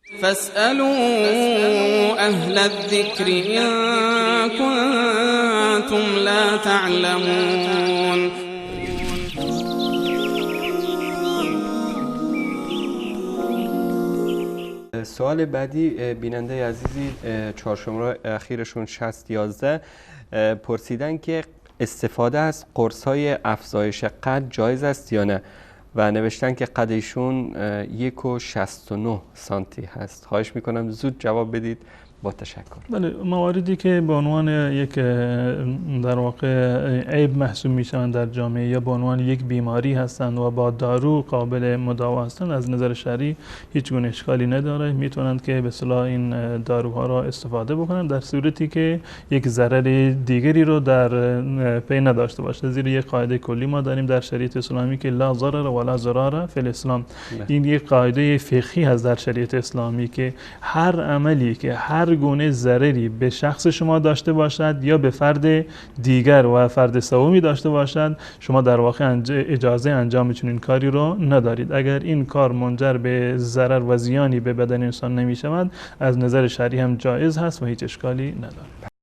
فاسألوا أهل الذكر إن كنتم لا تعلمون. سوال بعدی بیننده عزیزی چهارشنبه اخیرشون 6011 پرسیدن که استفاده از قرص‌های افزایش قد جایز است یا نه و نوشتن که قد ایشون 1.69 سانتی هست. خواهش میکنم زود جواب بدید، با تشکر. بله، مواردی که به عنوان یک در واقع عیب محسوب میشن در جامعه یا به عنوان یک بیماری هستند و با دارو قابل مداوا هستند، از نظر شرعی هیچ گونه اشکالی نداره. میتونند که به اصطلاح این داروها را استفاده بکنند در صورتی که یک ضرر دیگری رو در پی نداشته باشه. زیرا یک قاعده کلی ما داریم در شریعت اسلامی که لا ضرر ولا ضرار فی الاسلام. این یک قاعده فقهی هست در شریعت اسلامی که هر عملی که هر گونه ضرری به شخص شما داشته باشد یا به فرد دیگر و فرد سومی داشته باشد، شما در واقع اجازه انجام چنین کاری رو ندارید. اگر این کار منجر به ضرر و زیانی به بدن انسان نمی شود، از نظر شرعی هم جایز هست و هیچ اشکالی ندارد.